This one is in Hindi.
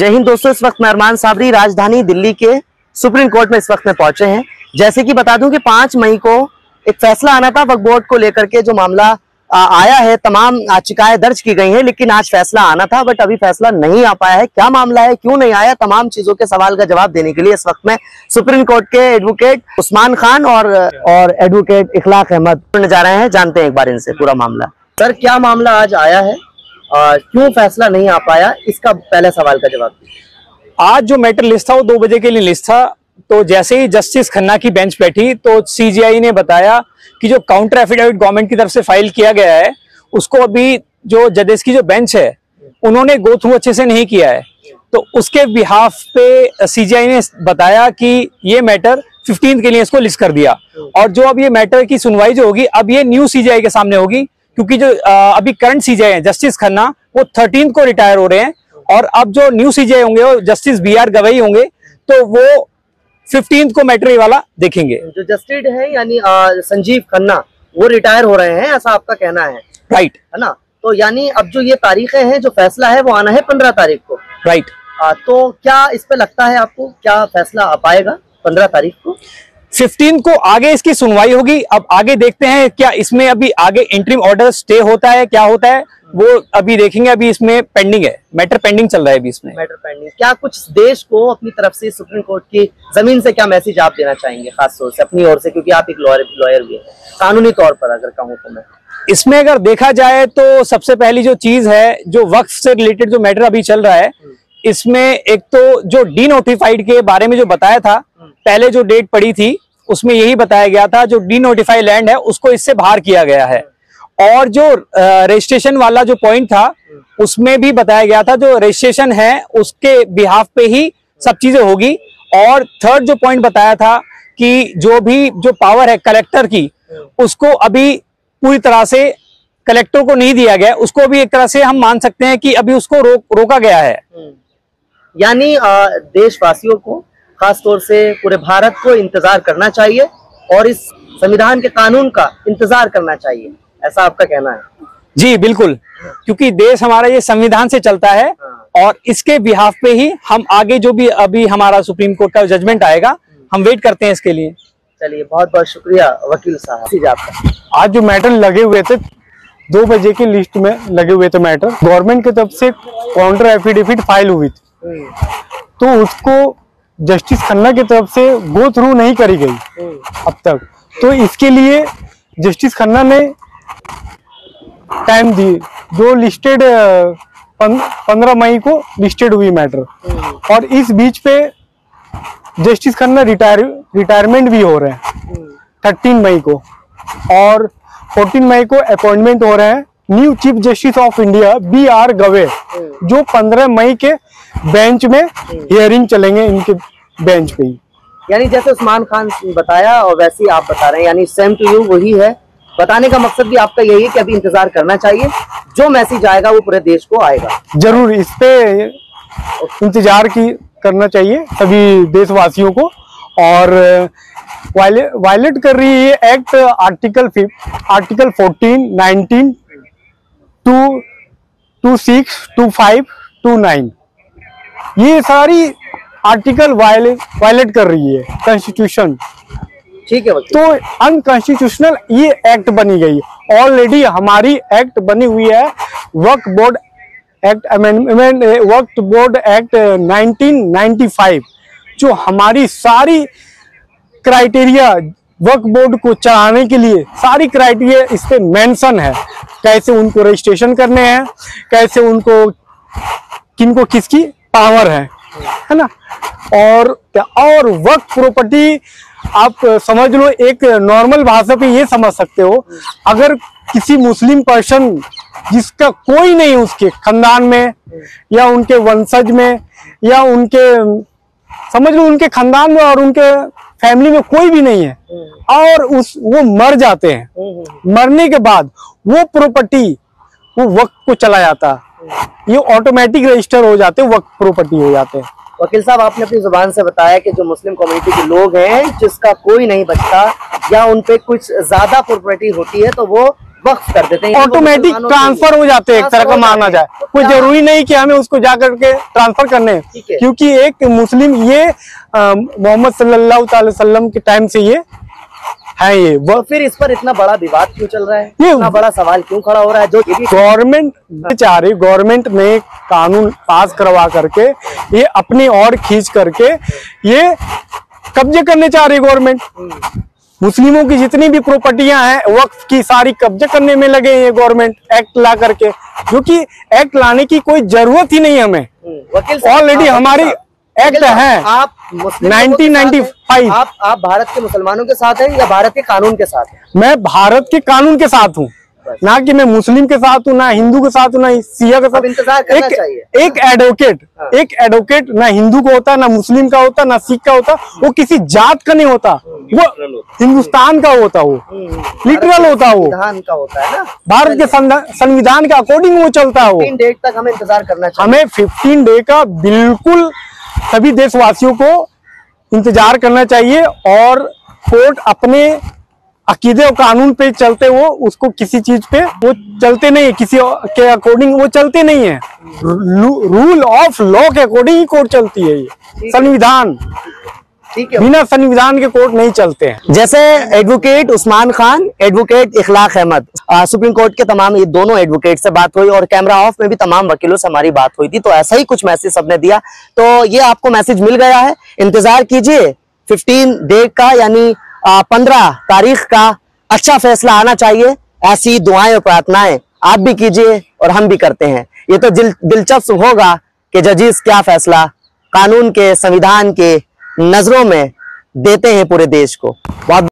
जय हिंद दोस्तों, इस वक्त मैं अरमान साबरी राजधानी दिल्ली के सुप्रीम कोर्ट में इस वक्त में पहुंचे हैं। जैसे कि बता दूं कि 5 मई को एक फैसला आना था वक्फ बोर्ड को लेकर के, जो मामला आया है, तमाम याचिकाएं दर्ज की गई हैं, लेकिन आज फैसला आना था बट अभी फैसला नहीं आ पाया है। क्या मामला है, क्यों नहीं आया, तमाम चीजों के सवाल का जवाब देने के लिए इस वक्त में सुप्रीम कोर्ट के एडवोकेट उस्मान खान और एडवोकेट इखलाक अहमद जा रहे हैं। जानते हैं एक बार इनसे पूरा मामला। सर, क्या मामला आज आया है, क्यों फैसला नहीं आ पाया, इसका पहले सवाल का जवाब दीजिए। आज जो मैटर लिस्ट था वो 2 बजे के लिए लिस्ट था, तो जैसे ही जस्टिस खन्ना की बेंच बैठी तो सीजीआई ने बताया कि जो काउंटर एफिडेविट गवर्नमेंट की तरफ से फाइल किया गया है उसको अभी जो जजेस की जो बेंच है उन्होंने गो थ्रू अच्छे से नहीं किया है। तो उसके बिहाफ पे सीजीआई ने बताया कि ये मैटर 15 के लिए इसको लिस्ट कर दिया, और जो अब ये मैटर की सुनवाई जो होगी अब ये न्यू सीजीआई के सामने होगी, क्योंकि जो अभी करंट सीजीआई है जस्टिस खन्ना वो 13 को रिटायर हो रहे हैं, और अब जो न्यू सीजीआई होंगे वो जस्टिस बीआर गवई होंगे, तो वो 15 को मैटर वाला देखेंगे। जो जस्टिस है यानी संजीव खन्ना वो रिटायर हो रहे हैं, ऐसा आपका कहना है? राइट है ना। तो यानी अब जो ये तारीखें हैं, जो फैसला है वो आना है 15 तारीख को। राइट। तो क्या इस पे लगता है आपको, क्या फैसला आ पाएगा 15 तारीख को? 15 को आगे इसकी सुनवाई होगी। अब आगे देखते हैं क्या इसमें अभी आगे इंटरिम ऑर्डर स्टे होता है, क्या होता है वो अभी देखेंगे। अभी इसमें पेंडिंग है, मैटर पेंडिंग चल रहा है अभी इसमें। Matter pending. क्या कुछ देश को अपनी तरफ से सुप्रीम कोर्ट की जमीन से क्या मैसेज आप देना चाहेंगे, खास तौर से अपनी ओर से, क्योंकि आप एक लॉयर भी हैं, कानूनी तौर पर अगर कहूँ तो मैं इसमें अगर देखा जाए तो सबसे पहली जो चीज है, जो वक्फ से रिलेटेड जो मैटर अभी चल रहा है, इसमें एक तो जो डी नोटिफाइड के बारे में जो बताया था, पहले जो डेट पड़ी थी उसमें यही बताया गया था जो डी नोटिफाइड लैंड है उसको इससे बाहर किया गया है, और जो रजिस्ट्रेशन वाला जो पॉइंट था उसमें भी बताया गया था जो रजिस्ट्रेशन है उसके बिहाफ पे ही सब चीजें होगी। और थर्ड जो पॉइंट बताया था कि जो पावर है कलेक्टर की, उसको अभी पूरी तरह से कलेक्टर को नहीं दिया गया, उसको भी एक तरह से हम मान सकते हैं कि अभी उसको रोका गया है। यानी देशवासियों को, खास तौर से पूरे भारत को इंतजार करना चाहिए और इस संविधान के कानून का इंतजार करना चाहिए, ऐसा आपका कहना है? जी बिल्कुल, क्योंकि देश हमारा ये संविधान से चलता है, और इसके बिहाफ पे ही हम आगे जो भी अभी हमारा सुप्रीम कोर्ट का जजमेंट आएगा हम वेट करते हैं इसके लिए। चलिए, बहुत बहुत शुक्रिया वकील साहब आपका। आज जो मैटर लगे हुए थे 2 बजे की लिस्ट में लगे हुए थे मैटर, गवर्नमेंट की तरफ से काउंटर एफिडेविट फाइल हुई थी, तो उसको जस्टिस खन्ना की तरफ से गो थ्रू नहीं करी गई अब तक। तो इसके लिए जस्टिस खन्ना ने टाइम दी, जो लिस्टेड 15 मई को लिस्टेड हुई मैटर, और इस बीच पे जस्टिस खन्ना रिटायरमेंट भी हो रहे हैं 13 मई को, और 14 मई को अपॉइंटमेंट हो रहे हैं new chief justice of India BR Gavai, जो 15 मई के बेंच में हियरिंग चलेंगे इनके बेंच पे ही। यानी जैसे उस्मान खान बताया और वैसे ही आप बता रहे हैं, यानी सेम टू यू वही है। बताने का मकसद भी आपका यही है कि अभी इंतजार करना चाहिए, जो मैसेज आएगा वो पूरे देश को आएगा। जरूर इस पे इंतजार करना चाहिए सभी देशवासियों को। और वायलेट कर रही है एक्ट आर्टिकल 14, 19, 26, 25, 29, ये सारी आर्टिकल वायलेट कर रही है कॉन्स्टिट्यूशन। ठीक है, तो अनकॉन्स्टिट्यूशनल ये एक्ट बनी गई। ऑलरेडी हमारी एक्ट बनी हुई है वक्फ बोर्ड एक्ट अमेंडमेंट, वक्फ बोर्ड एक्ट 1995, जो हमारी सारी क्राइटेरिया वक्फ बोर्ड को चलाने के लिए सारी क्राइटेरिया इस पे मेंशन है, कैसे उनको रजिस्ट्रेशन करने हैं, कैसे उनको किनको किसकी पावर है ना। और वक्फ प्रॉपर्टी आप समझ लो, एक नॉर्मल भाषा पे ये समझ सकते हो, अगर किसी मुस्लिम पर्सन जिसका कोई नहीं उसके खानदान में या उनके वंशज में या उनके, समझ लो उनके खानदान में और उनके फैमिली में कोई भी नहीं है, और वो मर जाते हैं, मरने के बाद वो प्रॉपर्टी वो वक्फ को चला जाता, ये ऑटोमेटिक रजिस्टर हो जाते, वक्फ प्रॉपर्टी हो जाते हैं। वकील साहब, आपने अपनी जुबान से बताया कि जो मुस्लिम कम्युनिटी के लोग हैं जिसका कोई नहीं बचता या उन पे कुछ ज्यादा प्रॉपर्टी होती है, तो वो वक्फ कर देते हैं, ऑटोमेटिक ट्रांसफर हो जाते हैं, एक तरह का माना जाए। कोई जरूरी नहीं कि हमें उसको जाकर के ट्रांसफर करने हैं, क्योंकि एक मुस्लिम ये मोहम्मद सल्लल्लाहु अलैहि वसल्लम के टाइम से ये है। ये तो फिर इस पर इतना बड़ा विवाद क्यों चल रहा है, इतना बड़ा सवाल क्यों खड़ा हो रहा है? जो गवर्नमेंट चाह रही, गवर्नमेंट ने कानून पास करवा करके ये अपनी ओर खींच करके ये कब्जे करने चाह रही गवर्नमेंट। मुस्लिमों की जितनी भी प्रॉपर्टियां हैं वक्फ की सारी कब्जे करने में लगे हैं ये गवर्नमेंट एक्ट ला करके, जो कि एक्ट लाने की कोई जरूरत ही नहीं है हमें। ऑलरेडी हमारी एक्ट है। आप 1995। आप भारत के मुसलमानों के साथ हैं या भारत के कानून के साथ हैं? मैं भारत के कानून के साथ हूँ, ना कि मैं मुस्लिम के साथ हूँ, ना हिंदू के साथ हूँ, ना सिया के साथ। इंतजार करना चाहिए। एक एडवोकेट ना हिंदू का होता, ना मुस्लिम का होता, ना सिख का होता, वो किसी जात का नहीं होता, वो हिंदुस्तान का होता, वो लिटरल होता, वो संविधान का होता है ना, भारत के संविधान के अकॉर्डिंग वो चलता है। वो 15 डेट तक हमें इंतजार करना चाहिए। हमें 15 डे का बिल्कुल सभी देशवासियों को इंतजार करना चाहिए, और कोर्ट अपने अकीदे और कानून पे चलते, वो उसको किसी चीज पे वो चलते नहीं है, किसी के अकॉर्डिंग वो चलते नहीं है। रूल ऑफ लॉ के अकॉर्डिंग ही कोर्ट चलती है। ये संविधान, ठीक है, बिना संविधान के कोर्ट नहीं चलते हैं। जैसे एडवोकेट उस्मान खान, एडवोकेट इखलाक अहमद, सुप्रीम कोर्ट के तमाम ये दोनों एडवोकेट से बात हुई और कैमरा ऑफ में भी तमाम वकीलों से हमारी बात हुई थी, तो ऐसा ही कुछ मैसेज सबने दिया। तो ये आपको मैसेज मिल गया है, इंतजार कीजिए 15 डेट का, यानी 15 तारीख का अच्छा फैसला आना चाहिए। ऐसी दुआएं और प्रार्थनाएं आप भी कीजिए और हम भी करते हैं। ये तो दिलचस्प होगा कि जजेस क्या फैसला कानून के, संविधान के नजरों में देते हैं पूरे देश को। बहुत